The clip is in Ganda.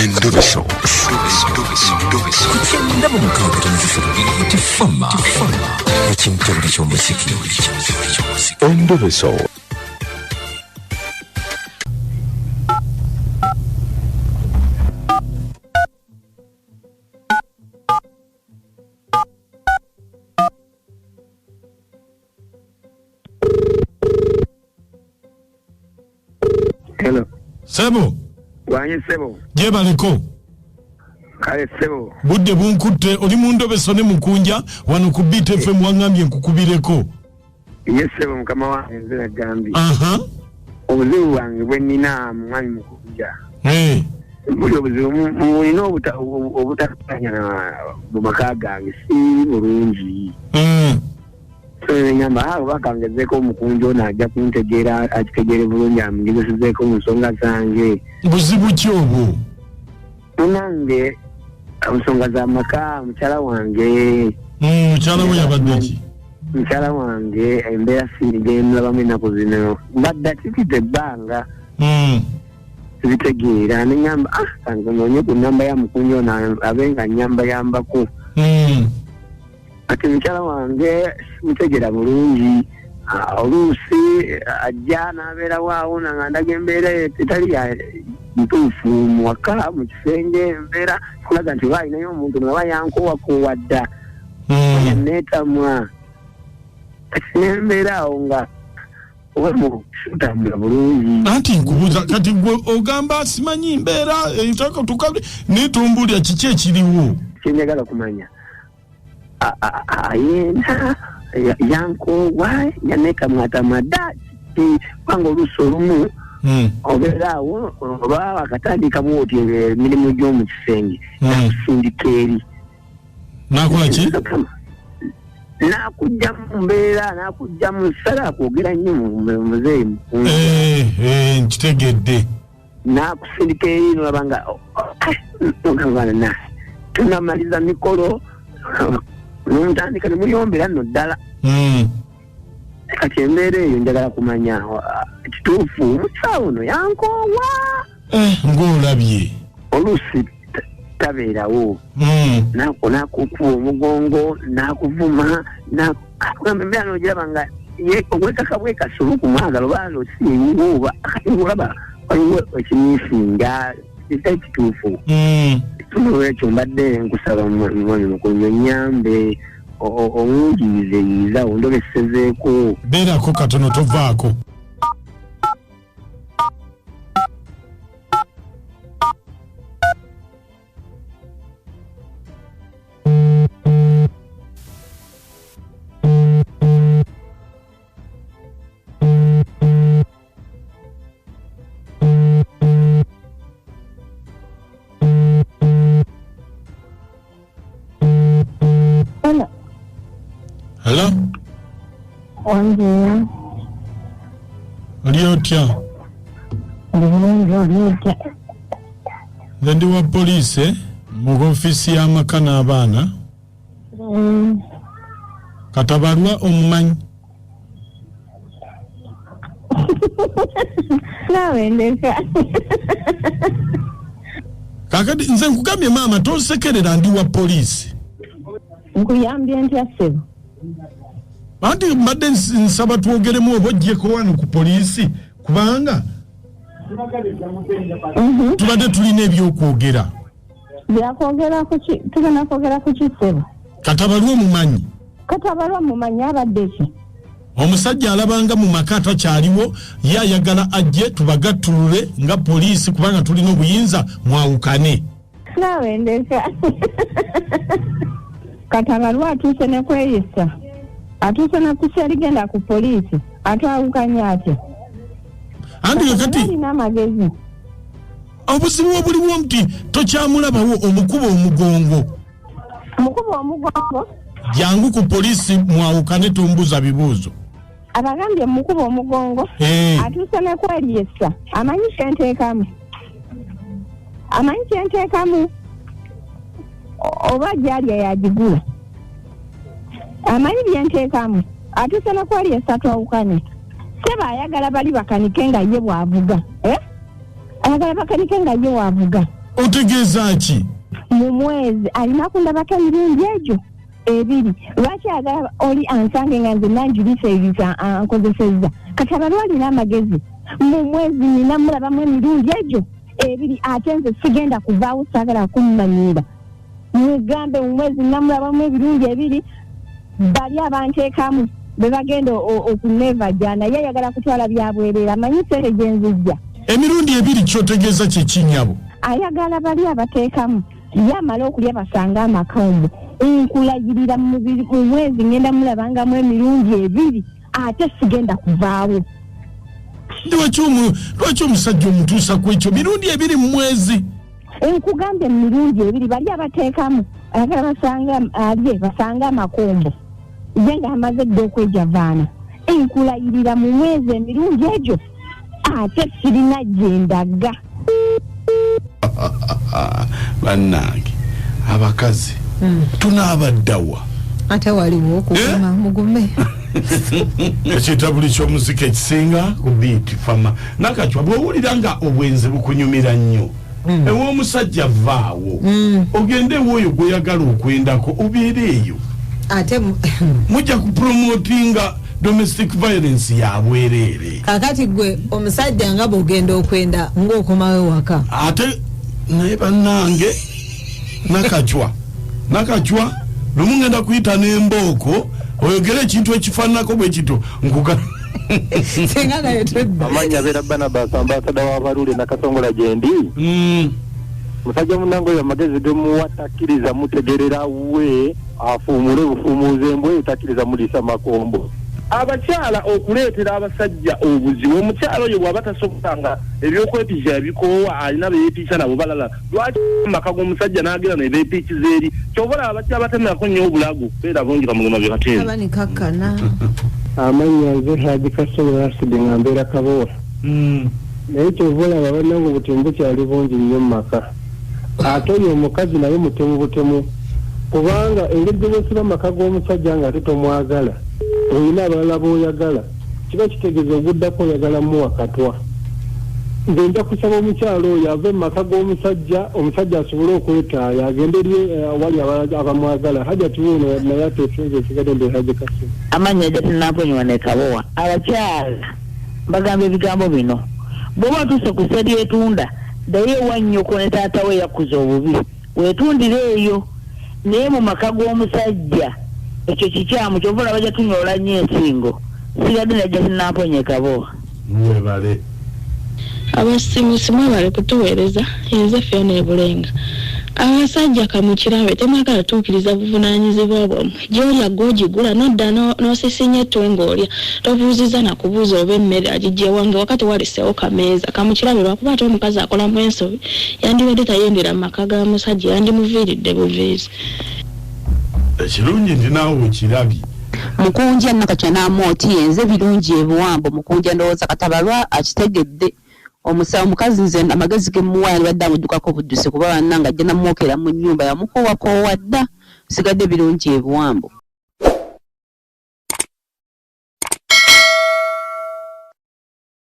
Endobeso. Kugenda mu mukaaga tifama ekintu eky'omuziki. Endobeso. Hello. Sebo. Wanye sebo. Jeba liko. Kale sebo. Budde bunkutte oli mu Ndobeso ne Mukunja wano ku BTFM wangambye nkukubireko. Yes sebo mukama wange nze gambi. Aha. Obuzibu wange bwe nina mwami Mukunja. Buli obuzibu mulina obutakanya mu maka gange si bulungi. Nyamba aho bakangezeko Mukunja najja kuntegeera akitegere bulungi amugezesezeko mu nsonga zange. Buzibu ki obwo? Nange nsonga za maka mukyala wange. Mukyala we yabadde ki? Mukyala wange embeera sinigenda ennaku zino mbadde akitidde ebbanga zitegeera nenyamba kange noonye ku nnamba ya Mukunja ono abenga nyambayambako. Ati mukyala wange mutegera bulungi oluusi ajja n'abeera waawo nandaga embeera etali ya ntuufu muwaka mu kisenge embeera kulaga nti balinayo omuntu naba yankowakoowa dda neetamwa nembeera awo nga otambula bulungi. Anti nkubuuza kati gwe ogamba simanyi mbeera etaka tukabule netumbulya kiki ekiriwo kyenjagala kumanya yena yankoowa yaneetamwatamwa dda kubanga oluusi olumu obeeraawo oba wakatandikamu oti emirimu gy'omu kisenge nakusindika eri nakola ki nakujja mu mbeera nakujja mu nsala akwogera nnyo muzeeyi nkitegedde nakusindika eri nolabanga ogambana tunamaliza mikolo nomutandika nemuyombera nno ddala kati embeera eyo njagala kumanya kituufu mukyala ono yankoowa ng'olabye oluusi tabeerawo nakukuba omugongo nakuvuma nakugamba embeera nogiraba nga obwekaka bwekasulu ku mwagala oba osiiwo oba olaba waliwo ekimyisinga kitali kituufu. Ekyo mbadde nkusaba mwami Mukunja onyambe onwungiyizeyiza ondobesezeeko. Beerako katono tovaako. Hello? Onje. Oliotya? Ndi wa police mu ofisi y'amaka n'abaana. Katabalwa omumanyi. Nawe ndeka. Kakati nze nkugambye maama tosekerera ndi wa police. Nkuyambye ntya sebo. Anti mbadde nsaba twogeremu obojjeko wano ku poliisi kubanga tubadde tulina ebyokwogera. Byakwogera kuki? Tugenda kwogera kuki sebo? Katabalwa omumanyi. Katabalwa mumanyi abadde ki? Omusajja alabanga mu maka atakyaliwo ye ayagala ajje tubagattulule nga poliisi kubanga tulina obuyinza mwawukane. Nawe ndeka. Katabalwa atuuse ne kweyisa. Atuuse na kuserigenda ku poliisi. Atwawukanye atya. Andi kati alina amagezi. Obuzibu obuliwo nti tokyamulabawo omukuba omugongo. Omukuba omugongo? Jangu ku poliisi mwawukane tumbuza bibuuzo. Abagambye mukuba omugongo. Atuuse ne kweyisa. Amanyi kyenteekamu. Amanyi kyenteekamu. Oba gyali yagigula. Amanyi byenteekamu. Atuuse ne kweyisa twawukane. Seba ayagala bali bakanike nga ye bwavuga. Ayagala bakanike nga ye bwavuga. Otegeeza ki? Mu mwezi alina kundabako emirundi egyo ebiri. Lwaki agala oli ansange nga nze nanjulisa ankozesezza? Kati abalwa alina amagezi. Mu mwezi nina mulabamu emirundi egyo ebiri ate nze sigenda kuvaawo saagala kummanyira. Mugambe mu mwezi nina mulabamu ebirundi ebiri bali abanteekamu be bagenda okuneva naye ayagala kutwala byabwerera amanyi ssente gye nzijja. Emirundi ebiri kyotegeeza kye kinyabo. Ayagala bali abateekamu yamala okulya basanga amakombo. Nkulayirira mu mwezi ngenda mulabangamu emirundi ebiri ate sigenda kuvaawo. Lwaki omusajja omutuusa ku ekyo mirundi ebiri mu mwezi? Nkugambye emirundi ebiri bali abateekamu ayagala basanga amakombo ye nga amaze dde okwejavaana. Nkulayirira mu mwezi emirundi egyo ate sirina gye ndaga. Bannange abakazi tunaabaddawa ate waliwo okuguma mugume. Ekitabuli ky'omuzika ekisinga ku biiti fama nakatwa bw'owulira nga obwenzi bukunyumira nnyo ew'omusajja vaawo ogende woyo gw'oyagala okwendako obeera eyo ate mujja kupromotinga domestic violence ya bwereere. Kakati gwe omusajja nga bw'ogenda okwenda ng'okomawo waka ate naye bannange nakachwa lumungenda kuyita n'embooko oyogere ekintu ekifaananako bwe kito nkuga senga naye todda amanya beera Barnabas ambasada w'abalule nakasongola gyendi musajja munange oyo amagezi gemuwa takkiriza mutegerera we afuumule bufuumuuze mbwe takkiriza mulisa makombo. Abakyala okuleetera abasajja obuzibu omukyala oyo bw'aba tasobokanga ebyokwepiisa ebikoowa alina beyepiisa nabo balala lwaki maka g'omusajja n'agenda ne beepiikiza eri kyobola abakyala batemerako nnyo obulago beera bungi bamugema bye bateera abani kakkana. Amanya nze Haji Kasongo Asidi nga mbeera Kabowa naye kyovola babannange obutemu bukyali bungi nnyo mu maka ate oyo omukazi naye mutemu butemu kubanga engeri gye bwesiba amaka g'omusajja nga ate tomwagala olina abalala b'oyagala kiba kitegeeza oguddako oyagala muwakatwa. Nze nja kusaba omukyalo oyo ave mu maka g'omusajja omusajja asobole okwetaaya agende eri awali abamwagala hajja tuwuno naye ateesinza ekigadde nde Haji Kasongo. Amanya jatinaponywa ne Kabowa abakyala bagamba ebigambo bino bw'oba tuuse ku sseri etunda ddayo ewannyoko ne taata we yakuza obubi weetundire eyo naye mu maka g'omusajja ekyo kikyamu kyovula bajja tunyoola nnyo ensingo sigadde najja tinamponye Kabowa. Mwebale abasimusimu bali kutuweereza enze Fiona Ebulenga. Abasajja kamukirawe temwagala tuukiriza buvunaanyizibwa bwammwe gy'olya gw'ogigula nodda n'osisinya ettunga olya tobuuziza na kubuuza oba emmere agijja wange wakati waliseewo kameeza. Kamukirawe lwakuba ate omukazi akolamu ensobi yandibadde tayendera mu maka ga musajja yandimuviiridde buviizi. Ekirungi nti naawe okirabye. Mukunja nakatya n'amooti yenze birungi ebuwambo Mukunja ndowooza katabalwa akitegedde. Omukazi nze amagezi gemuwa yalibadde amuddukako budduse kuba bannanga ajja namwokera mu nnyumba yamukoowa dda sigadde birungi ebuwambo.